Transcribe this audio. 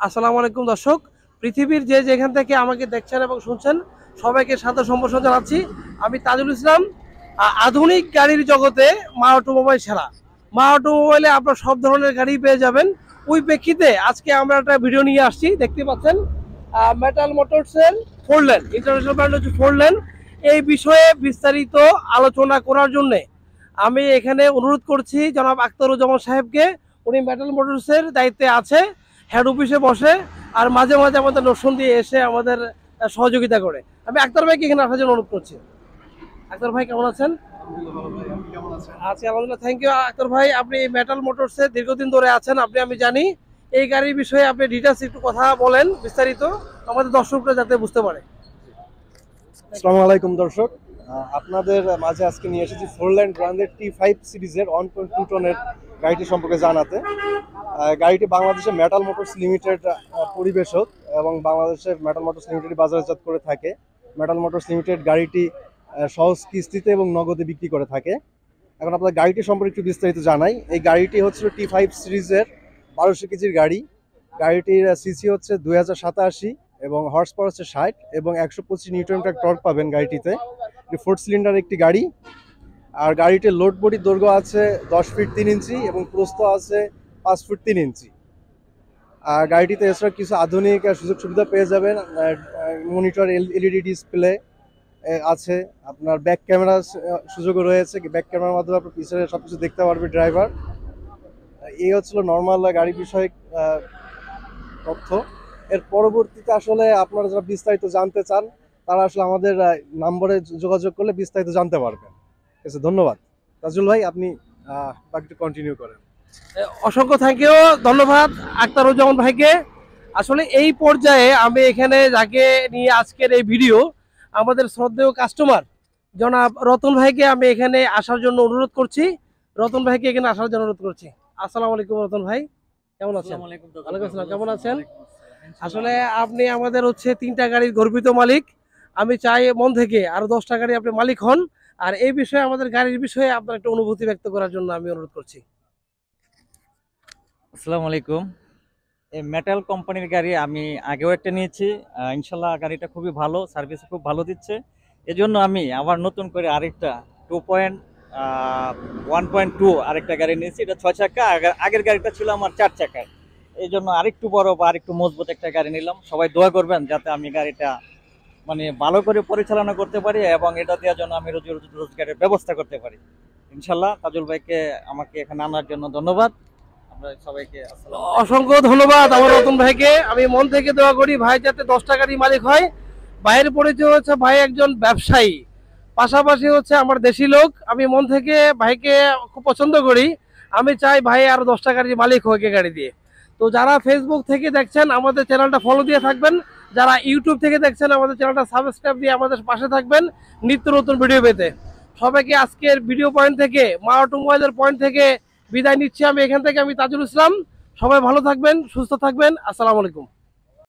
আসসালামু আলাইকুম দর্শক, পৃথিবীর যে যেখান থেকে আমাকে দেখছেন এবং শুনছেন সবাইকে সাদর সম্ভাষণ জানাচ্ছি। আমি তাজুল ইসলাম। আধুনিক গাড়ির জগতে মা অটোমোবাইল সেরা। মা অটোমোবাইলে আপনার সব ধরনের গাড়ি পেয়ে যাবেন। ওই প্রেক্ষিতে আজকে আমরা একটা ভিডিও নিয়ে আসছি, দেখতে পাচ্ছেন মেটাল মোটরসের 4 লেন, ইন্টারন্যাশনাল ব্র্যান্ড হচ্ছে 4 লেন। এই বিষয়ে বিস্তারিত আলোচনা করার জন্যে আমি এখানে অনুরোধ করছি জনাব আখতারুজ্জামান সাহেবকে। উনি মেটাল মোটরসের দায়িত্বে আছে, হেড অফিসে বসে আর মাঝে মাঝে আমাদের নোশন দিয়ে এসে আমাদের সহযোগিতা করে। আমি আক্তার ভাইকে এখানে আসার জন্য অনুরোধ করছি। আক্তার ভাই কেমন আছেন? আচ্ছা, আলহামদুলিল্লাহ, থ্যাংক ইউ। আক্তার ভাই, আপনি মেটাল মোটরসে দীর্ঘদিন ধরে আছেন, আমি জানি। এই গাড়ির বিষয়ে আপনি ডিটেলস একটু কথা বলেন বিস্তারিত, আমাদের দর্শকরা যাতে বুঝতে পারে। আসসালামু আলাইকুম দর্শক, আপনাদের মাঝে আজকে নিয়ে এসেছি ফোরল্যান্ড ব্র্যান্ডের T5 সিরিজের 1.2 টনের গাড়িটি সম্পর্কে জানাতে। গাড়িটি বাংলাদেশের মেটাল মোটরস লিমিটেড পরিবেশক এবং বাংলাদেশের মেটাল মোটরস লিমিটেড বাজারজাত করে থাকে। মেটাল মোটরস লিমিটেড গাড়িটি সহজ কিস্তিতে এবং নগদে বিক্রি করে থাকে। এখন আপনাদের গাড়িটি সম্পর্কে একটু বিস্তারিত জানাই। এই গাড়িটি হচ্ছে T5 সিরিজের 1200 কেজির গাড়ি। গাড়িটির সিসি হচ্ছে 2087 এবং হর্স পাওয়ার হচ্ছে 60 এবং 125 নিউটন মিটার টর্ক পাবেন গাড়িটিতে। 4 সিলিন্ডার একটি গাড়ি। আর গাড়িটির লোড বডির দৈর্ঘ্য আছে 10 ফিট 3 ইঞ্চি এবং প্রস্থ আছে 5 ফুট 3 ইঞ্চি। আর গাড়িটিতে এছাড়া কিছু আধুনিক সুযোগ সুবিধা পেয়ে যাবেন। মনিটর এলইডি ডিসপ্লে আছে, আপনার ব্যাক ক্যামেরা সুযোগও রয়েছে। ব্যাক ক্যামেরার মাধ্যমে আপনার পিছনে সবকিছু দেখতে পারবে ড্রাইভার। এই হচ্ছিল নর্মাল গাড়ি বিষয়ক তথ্য। এর পরবর্তীতে আসলে আপনারা যারা বিস্তারিত জানতে চান তারা আসলে আমাদের নম্বরে যোগাযোগ করলে বিস্তারিত জানতে পারবেন। ঠিক আছে, ধন্যবাদ। তাজুল ভাই, আপনি বাকিটা কন্টিনিউ করেন। অসংখ্য থ্যাংক ইউ, ধন্যবাদ আখতারুজ্জামান ভাইকে। আসলে এই পর্যায়ে আমি এখানে যাকে নিয়ে আজকের এই ভিডিও, আমাদের শ্রদ্ধেয় কাস্টমার জনাব রতন ভাইকে আমি এখানে আসার জন্য অনুরোধ করছি। রতন ভাইকে এখানে আসার জন্য অনুরোধ করছি। আসসালামু আলাইকুম রতন ভাই, কেমন আছেন? ওয়ালাইকুম আসসালাম, কেমন আছেন? আসলে আপনি আমাদের হচ্ছে 3টা গাড়ির গর্বিত মালিক। আমি চাই মন থেকে আরো 10টা গাড়ি আপনি মালিক হন। আর এই বিষয়ে আমাদের গাড়ির বিষয়ে আপনার একটা অনুভূতি ব্যক্ত করার জন্য আমি অনুরোধ করছি। আসসালামু আলাইকুম। এই মেটাল কোম্পানির গাড়ি আমি আগেও একটা নিয়েছি। ইনশাল্লাহ গাড়িটা খুবই ভালো, সার্ভিস খুব ভালো দিচ্ছে। এজন্য আমি আবার নতুন করে আরেকটা 1.2 আরেকটা গাড়ি নিয়েছি। এটা 6 চাকা, আগের গাড়িটা ছিল আমার 4 চাকার। এই জন্য আরেকটু বড় বা আরেকটু মজবুত একটা গাড়ি নিলাম। সবাই দোয়া করবেন যাতে আমি গাড়িটা মানে ভালো করে পরিচালনা করতে পারি এবং এটা দেওয়ার জন্য আমি রোজগারের ব্যবস্থা করতে পারি। ইনশাল্লাহ তাজুল ভাইকে আমাকে এখানে আনার জন্য ধন্যবাদ। সবাইকে অসংখ্য ধন্যবাদ আমার রতন ভাইকে। আমি মন থেকে দোয়া করি ভাই যাতে 10টা গাড়ি মালিক হয়। ভাইয়ের পরিচয় হচ্ছে ভাই একজন ব্যবসায়ী, পাশাপাশি হচ্ছে আমার দেশি লোক। আমি মন থেকে ভাইকে খুব পছন্দ করি। আমি চাই ভাই আরো 10টা গাড়ির মালিক হোক এই গাড়ি দিয়ে। তো যারা ফেসবুক থেকে দেখছেন আমাদের চ্যানেলটা ফলো দিয়ে থাকবেন, যারা ইউটিউব থেকে দেখছেন আমাদের চ্যানেলটা সাবস্ক্রাইব দিয়ে আমাদের পাশে থাকবেন নিত্য নতুন ভিডিও পেতে। সবাইকে আজকের ভিডিও পয়েন্ট থেকে, মা অটোমোবাইলের পয়েন্ট থেকে বিদায় নিচ্ছি। আমি এখান থেকে, আমি তাজুল ইসলাম। সবাই ভালো থাকবেন, সুস্থ থাকবেন। আসসালামু আলাইকুম।